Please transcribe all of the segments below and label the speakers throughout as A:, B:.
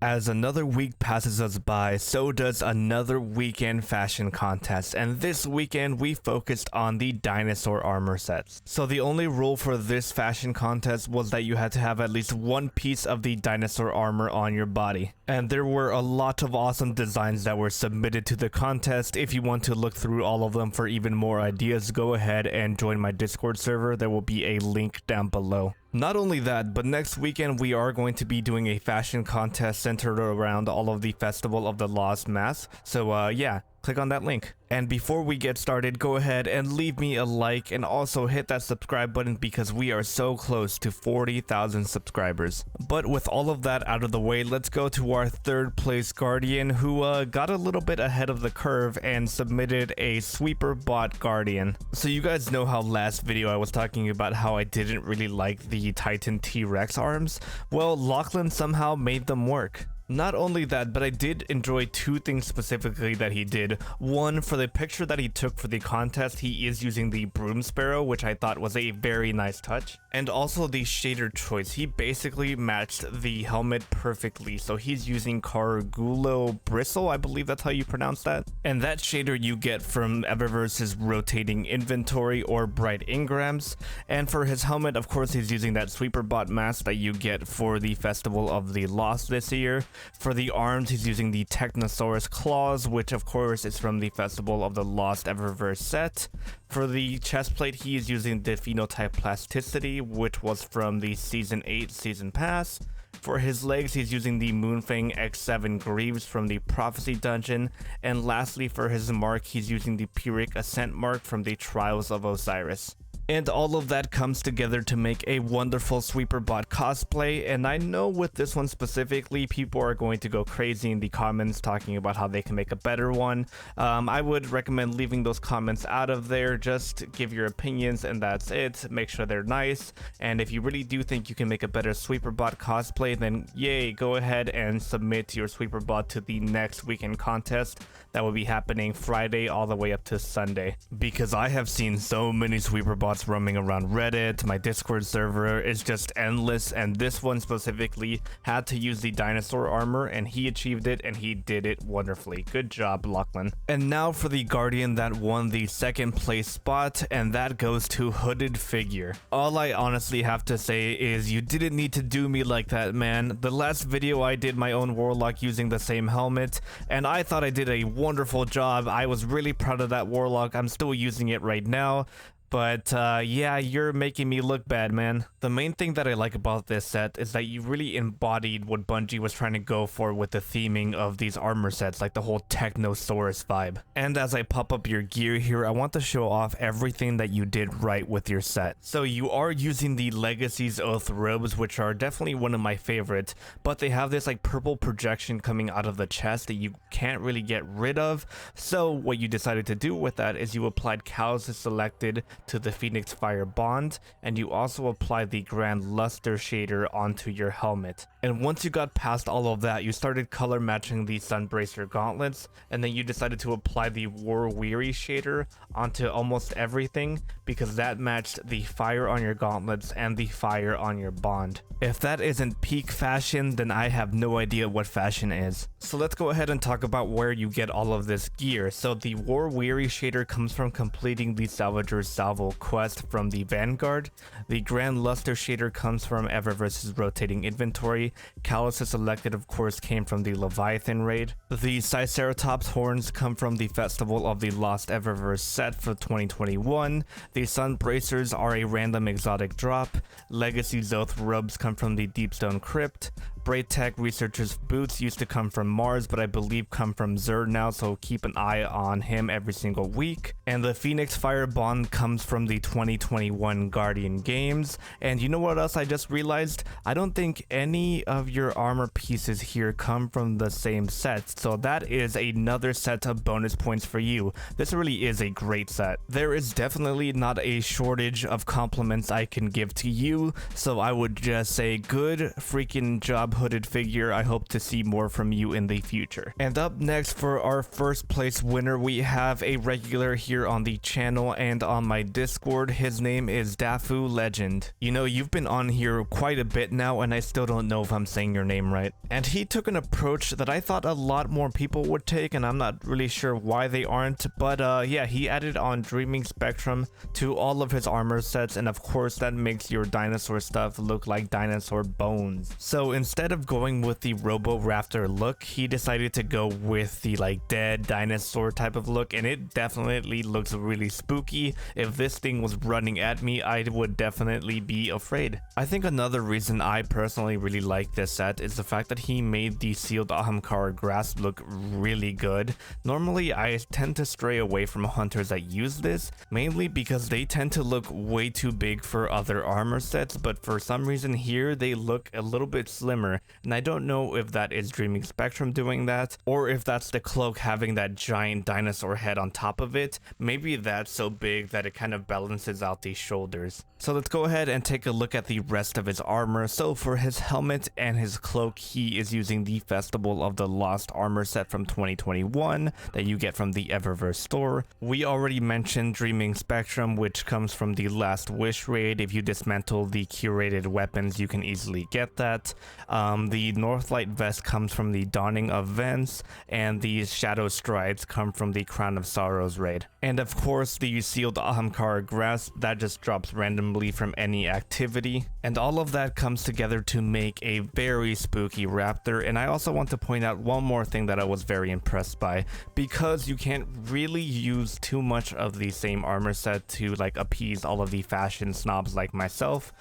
A: As another week passes us by, so does another weekend fashion contest, and this weekend we focused on the dinosaur armor sets. So the only rule for this fashion contest was that you had to have at least one piece of the dinosaur armor on your body. And there were a lot of awesome designs that were submitted to the contest. If you want to look through all of them for even more ideas, go ahead and join my Discord server. There will be a link down below. Not only that, but next weekend we are going to be doing a fashion contest centered around all of the Festival of the Lost Mass. So yeah, click on that link. And before we get started, go ahead and leave me a like and also hit that subscribe button because we are so close to 40,000 subscribers. But with all of that out of the way, let's go to our third place Guardian who got a little bit ahead of the curve and submitted a sweeper bot Guardian. So you guys know how last video I was talking about how I didn't really like the Titan T-Rex arms? Well, Lachlan somehow made them work. Not only that, but I did enjoy two things specifically that he did. One, for the picture that he took for the contest, he is using the broom sparrow, which I thought was a very nice touch. And also the shader choice. He basically matched the helmet perfectly. So he's using Cargulo Bristle, I believe that's how you pronounce that. And that shader you get from Eververse's rotating inventory or bright engrams. And for his helmet, of course, he's using that sweeper bot mask that you get for the Festival of the Lost this year. For the arms, he's using the Technosaurus claws, which of course is from the Festival of the Lost Eververse set. For the chest plate, he is using the Phenotype Plasticity, which was from the Season 8 Season Pass. For his legs, he's using the Moonfang X7 Greaves from the Prophecy Dungeon. And lastly, for his mark, he's using the Pyrrhic Ascent mark from the Trials of Osiris. And all of that comes together to make a wonderful sweeper bot cosplay, and I know with this one specifically, people are going to go crazy in the comments talking about how they can make a better one. I would recommend leaving those comments out of there. Just give your opinions and that's it. Make sure they're nice, and if you really do think you can make a better sweeper bot cosplay, then yay, go ahead and submit your sweeper bot to the next weekend contest that will be happening Friday all the way up to Sunday. Because I have seen so many sweeper bots roaming around Reddit, my Discord server is just endless, and this one specifically had to use the dinosaur armor, and he achieved it, and he did it wonderfully. Good job, Lachlan. And now for the Guardian that won the second place spot, and that goes to Hooded Figure. All I honestly have to say is you didn't need to do me like that, man. The last video I did my own Warlock using the same helmet, and I thought I did a wonderful job. I was really proud of that Warlock. I'm still using it right now. But yeah, you're making me look bad, man. The main thing that I like about this set is that you really embodied what Bungie was trying to go for with the theming of these armor sets, like the whole Technosaurus vibe. And as I pop up your gear here, I want to show off everything that you did right with your set. So you are using the Legacy's Oath robes, which are definitely one of my favorites, but they have this like purple projection coming out of the chest that you can't really get rid of. So what you decided to do with that is you applied Callus Selected to the Phoenix Fire Bond, and you also apply the Grand Luster shader onto your helmet. And once you got past all of that, you started color matching the Sunbracer gauntlets, and then you decided to apply the War Weary shader onto almost everything because that matched the fire on your gauntlets and the fire on your bond. If that isn't peak fashion, then I have no idea what fashion is. So let's go ahead and talk about where you get all of this gear. So the War Weary shader comes from completing the Salvager's Salvo quest from the Vanguard. The Grand Luster shader comes from Eververse's rotating inventory. Callus Selected, of course, came from the Leviathan raid. The Triceratops horns come from the Festival of the Lost Eververse set for 2021. The Sunbracers are a random exotic drop. Legacy's Oath robes come from the Deepstone Crypt. Braytech Researcher's boots used to come from Mars, but I believe come from Xur now, so keep an eye on him every single week. And the Phoenix Fire Bond comes from the 2021 Guardian games. And you know what else I just realized? I don't think any of your armor pieces here come from the same set, so that is another set of bonus points for you. This really is a great set. There is definitely not a shortage of compliments I can give to you, so I would just say good freaking job, hooded figure. I hope to see more from you in the future. And up next for our first place winner, we have a regular here on the channel and on my Discord. His name is Dafu Legend. You know, you've been on here quite a bit now and I still don't know if I'm saying your name right. And he took an approach that I thought a lot more people would take, and I'm not really sure why they aren't, but yeah, he added on Dreaming Spectrum to all of his armor sets, and of course that makes your dinosaur stuff look like dinosaur bones. So instead of going with the Robo-Raptor look, he decided to go with the like dead dinosaur type of look, and it definitely looks really spooky. If this thing was running at me, I would definitely be afraid. I think another reason I personally really like this set is the fact that he made the sealed Ahamkara grass look really good. Normally I tend to stray away from hunters that use this, mainly because they tend to look way too big for other armor sets, but for some reason here they look a little bit slimmer, and I don't know if that is Dreaming Spectrum doing that, or if that's the cloak having that giant dinosaur head on top of it. Maybe that's so big that it kind of balances out the shoulders. So let's go ahead and take a look at the rest of his armor. So for his helmet and his cloak, he is using the Festival of the Lost armor set from 2021 that you get from the Eververse store. We already mentioned Dreaming Spectrum, which comes from the Last Wish raid. If you dismantle the curated weapons, you can easily get that. The Northlight vest comes from the Dawning of Vents, and the Shadow Strides come from the Crown of Sorrows raid. And of course, the sealed Ahamkara grass, that just drops randomly from any activity. And all of that comes together to make a very spooky raptor. And I also want to point out one more thing that I was very impressed by. Because you can't really use too much of the same armor set to like appease all of the fashion snobs like myself,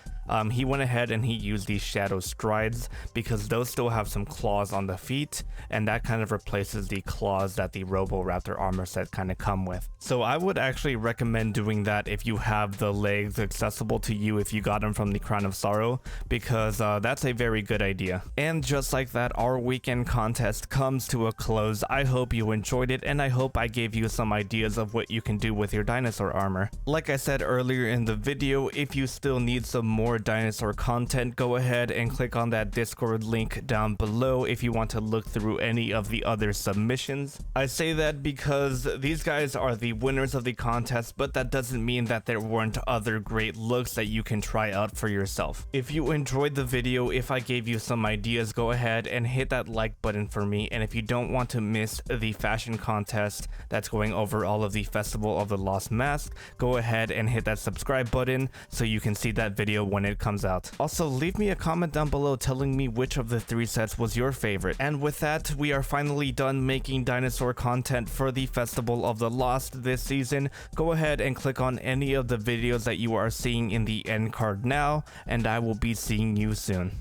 A: he went ahead and he used these Shadow Strides because those still have some claws on the feet, and that kind of replaces the claws that the Robo-Raptor armor set kind of come with. So I would actually recommend doing that if you have the legs accessible to you, if you got them from the Crown of Sorrow, because that's a very good idea. And just like that, our weekend contest comes to a close. I hope you enjoyed it, and I hope I gave you some ideas of what you can do with your dinosaur armor. Like I said earlier in the video, if you still need some more dinosaur content, go ahead and click on that Discord link down below if you want to look through any of the other submissions. I say that because these guys are the winners of the contest, but that doesn't mean that there weren't other great looks that you can try out for yourself. If you enjoyed the video, if I gave you some ideas, go ahead and hit that like button for me. And if you don't want to miss the fashion contest that's going over all of the Festival of the Lost Mask, go ahead and hit that subscribe button so you can see that video when it comes out. Also, leave me a comment down below telling me which of the 3 sets was your favorite. And with that, we are finally done making dinosaur content for the Festival of the Lost this season. Go ahead and click on any of the videos that you are seeing in the end card now, and I will be seeing you soon.